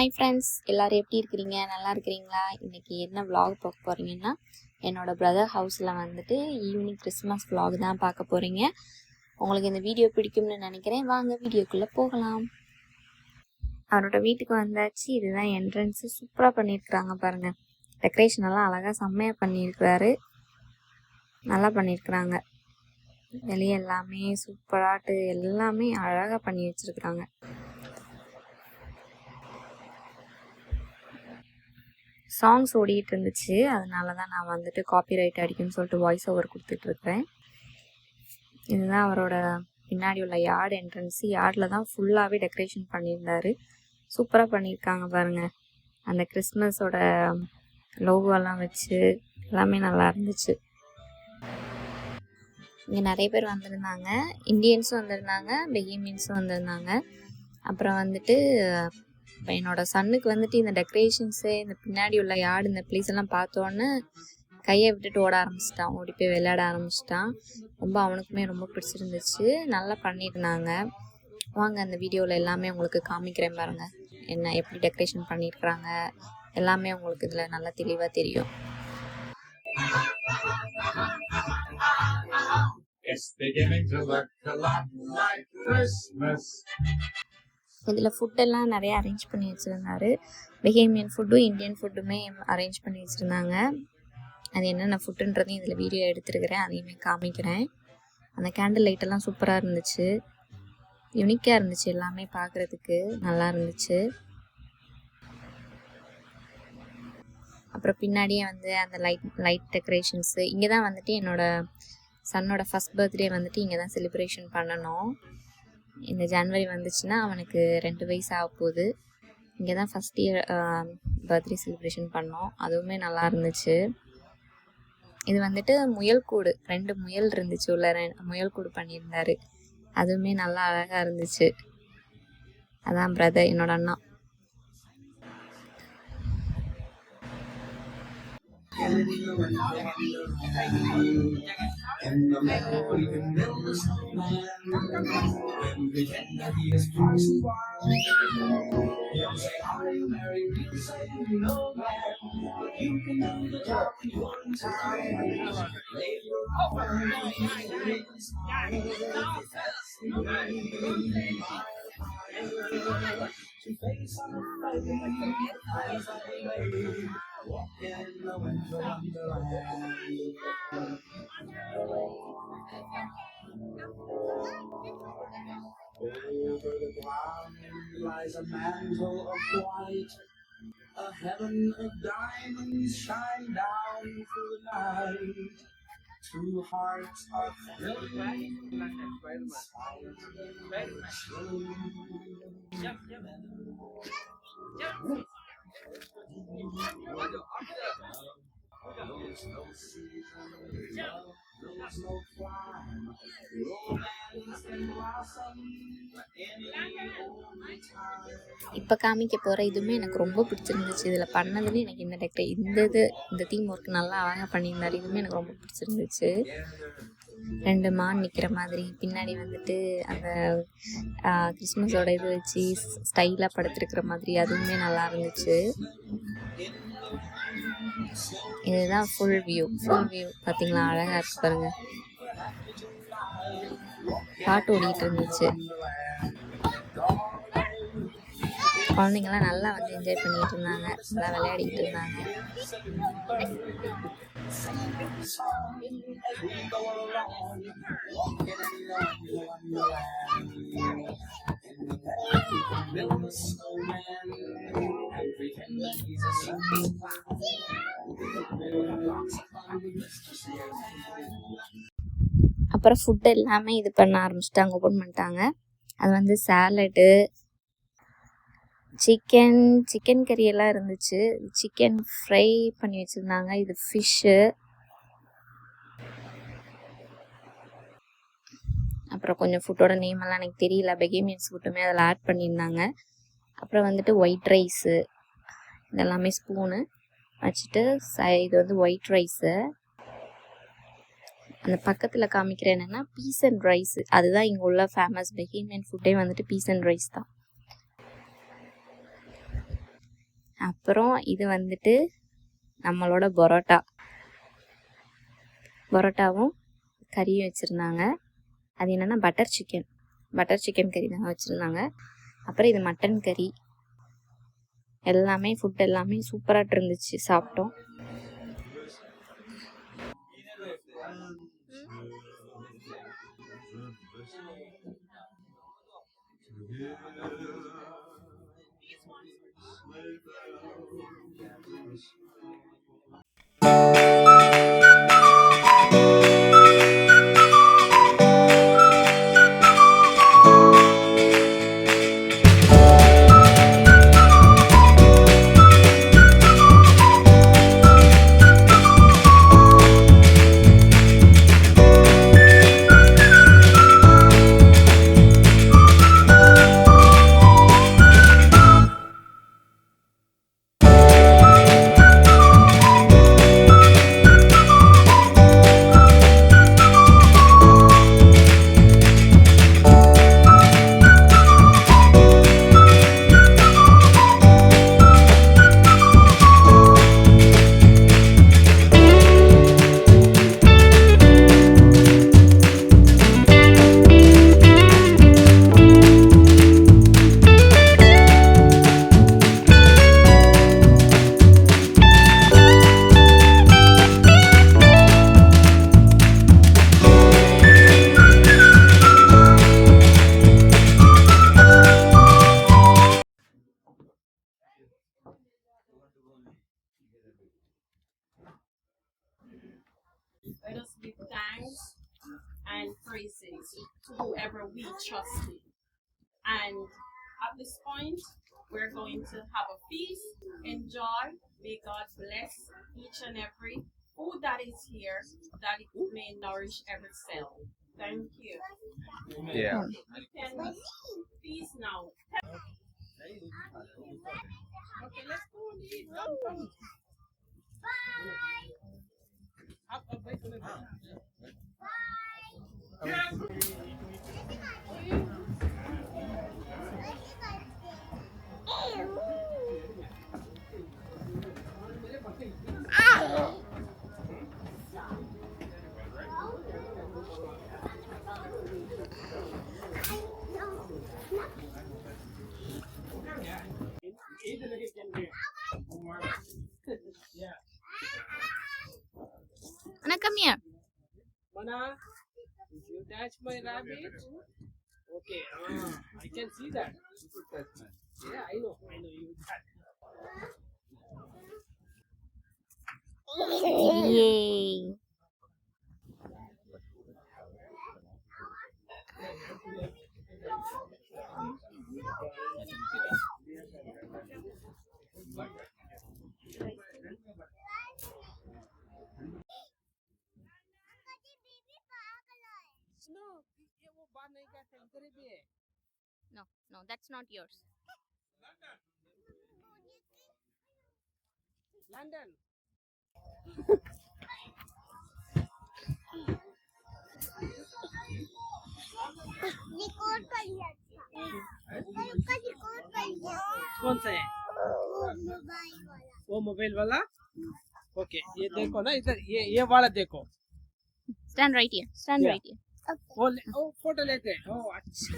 Hi friends, எல்லோரும் எப்படி இருக்கிறீங்க? நல்லா இருக்கிறீங்களா? இன்றைக்கி என்ன vlog பார்க்க போகிறீங்கன்னா, என்னோடய பிரதர் ஹவுஸில் வந்துட்டு ஈவினிங் கிறிஸ்மஸ் vlog தான் பார்க்க போகிறீங்க. உங்களுக்கு இந்த வீடியோ பிடிக்கும்னு நினைக்கிறேன். வாங்க வீடியோக்குள்ளே போகலாம். அவரோட வீட்டுக்கு வந்தாச்சு. இதுதான் என்ட்ரன்ஸு. சூப்பராக பண்ணியிருக்கிறாங்க பாருங்கள். டெக்கரேஷன் எல்லாம் அழகாக செம்மையாக பண்ணியிருக்கிறாரு. நல்லா பண்ணியிருக்கிறாங்க. வெளியே எல்லாமே சூப்பராட்டு எல்லாமே அழகாக பண்ணி வச்சுருக்குறாங்க. சாங்ஸ் ஓடிட்டு இருந்துச்சு, அதனால தான் நான் வந்துட்டு காப்பிரைட் அடிக்குன்னு சொல்லிட்டு வாய்ஸ் ஓவர் கொடுத்துட்ருக்கேன். இதுதான் அவரோட பின்னாடி உள்ள யார்டு என்ட்ரன்ஸு. யார்டில் தான் ஃபுல்லாகவே டெக்கரேஷன் பண்ணியிருந்தாரு. சூப்பராக பண்ணியிருக்காங்க பாருங்கள். அந்த கிறிஸ்மஸோட லோகோலாம் வச்சு எல்லாமே நல்லா இருந்துச்சு. இங்கே நிறைய பேர் வந்திருந்தாங்க. இந்தியன்ஸும் வந்திருந்தாங்க, பெஹிமியன்ஸும் வந்திருந்தாங்க. அப்புறம் வந்துட்டு இப்போ என்னோடய சன்னுக்கு வந்துட்டு இந்த டெக்கரேஷன்ஸு, இந்த பின்னாடி உள்ள யார்டு, இந்த ப்ளேஸ் எல்லாம் பார்த்தோன்னே கையை விட்டுட்டு ஓட ஆரம்பிச்சிட்டான். ஓடி போய் விளையாட ஆரம்பிச்சிட்டான். அவனுக்குமே ரொம்ப பிடிச்சிருந்துச்சு. நல்லா பண்ணியிருந்தாங்க. வாங்க அந்த வீடியோவில் எல்லாமே உங்களுக்கு காமிக்கிறேன் பாருங்கள். என்ன எப்படி டெக்கரேஷன் பண்ணியிருக்கிறாங்க எல்லாமே உங்களுக்கு இதில் நல்லா தெளிவாக தெரியும். இதில் ஃபுட்டெல்லாம் நிறைய அரேஞ்ச் பண்ணி வச்சுருந்தாரு. பெஹேமியன் ஃபுட்டும் இந்தியன் ஃபுட்டுமே அரேஞ்ச் பண்ணி வச்சுருந்தாங்க. அது என்னென்ன ஃபுட்டுன்றதையும் இதில் வீடியோ எடுத்துருக்கிறேன், அதையுமே காமிக்கிறேன். அந்த கேண்டில் லைட்டெல்லாம் சூப்பராக இருந்துச்சு, யூனிக்காக இருந்துச்சு, எல்லாமே பார்க்குறதுக்கு நல்லா இருந்துச்சு. அப்புறம் பின்னாடியே வந்து அந்த லைட் டெக்கரேஷன்ஸு. இங்கே தான் வந்துட்டு என்னோடய சன்னோட ஃபஸ்ட் பர்த்டே வந்துட்டு இங்கே தான் செலிப்ரேஷன் பண்ணணும். இந்த ஜனவரி வந்துச்சுன்னா அவனுக்கு 2 வயசு ஆக போகுது. இங்கே தான் ஃபஸ்ட் இயர் பர்த்டே செலிப்ரேஷன் பண்ணோம். அதுவுமே நல்லா இருந்துச்சு. இது வந்துட்டு முயல் கூடு, 2 முயல் இருந்துச்சு உள்ள, முயல் கூடு பண்ணியிருந்தாரு. அதுவுமே நல்லா அழகாக இருந்துச்சு. அதான் பிரதர், என்னோட அண்ணா. Over the ground lies a mantle of white, a heaven of diamonds shine down through the night. Two hearts are thrilling inside. இப்போ காமிக்க போகிற இதுவுமே எனக்கு ரொம்ப பிடிச்சிருந்துச்சு. இதில் பண்ணதுன்னு எனக்கு இந்த தீம் ஒர்க் நல்லா அழகாக பண்ணியிருந்தாரு. இதுவுமே எனக்கு ரொம்ப பிடிச்சிருந்துச்சு. 2 மான் நிற்கிற மாதிரி, பின்னாடி வந்துட்டு அந்த கிறிஸ்மஸோட இது வச்சு ஸ்டைலாக படுத்துருக்கிற மாதிரி, அதுவுமே நல்லா இருந்துச்சு. இதுதான் ஃபுல் வியூ பார்த்தீங்களா? அழகாக இருக்கு பாருங்க. பாட்டு ஓடிட்டு இருந்துச்சு. குழந்தைங்களாம் நல்லா வந்து என்ஜாய் பண்ணிட்டு இருந்தாங்க, நல்லா விளையாடிட்டு இருந்தாங்க. அப்புறம் ஃபுட் எல்லாமே இது பண்ண ஆரம்பிச்சிட்டாங்க, ஓப்பன் பண்ணிட்டாங்க. அது வந்து சாலடு, சிக்கன் கறி எல்லாம் இருந்துச்சு. சிக்கன் ஃப்ரை பண்ணி வச்சுருந்தாங்க. இது ஃபிஷ்ஷு. அப்புறம் கொஞ்சம் ஃபுட்டோட நேம் எல்லாம் எனக்கு தெரியல. பெஹேமியன்ஸ் ஃபுட்டுமே அதில் ஆட் பண்ணியிருந்தாங்க. அப்புறம் வந்துட்டு ஒயிட் ரைஸு, இதெல்லாமே ஸ்பூனு வச்சுட்டு இது வந்து ஒயிட் ரைஸு. அந்த பக்கத்தில் காமிக்கிற என்னென்னா பீஸ் அண்ட் ரைஸ். அதுதான் இங்கே உள்ள ஃபேமஸ் பெஹேமியன் ஃபுட்டே வந்துட்டு பீஸ் அண்ட் ரைஸ் தான். அப்புறம் இது வந்துட்டு நம்மளோட பரோட்டாவும் கறியும் வச்சுருந்தாங்க. அது என்னென்னா பட்டர் சிக்கன் கறி தான் வச்சுருந்தாங்க. அப்புறம் இது மட்டன் கறி. ஃபுட் எல்லாமே சூப்பராக இருந்துச்சு. சாப்பிட்டோம். Let us give thanks and praises to whoever we trust in. And at this point, we're going to have a feast, enjoy. May God bless each and every food that is here, that it may nourish every cell. Thank you. Yeah. You can feast now. Okay, let's go and eat. Come. Anna, come here. Mana, if you touch my rabbit, okay, I can see that. Yeah, I know you touch. Yay. No, that's not yours. London. Record कर लिया उसका record कर लिया कौन सा है? Mobile वाला वो मोबाइल वाला? ओके, ये देखो ना इधर, ये वाला देखो. Stand right here. Stand Yeah. right here. वो फोटो लेते हैं. अच्छा.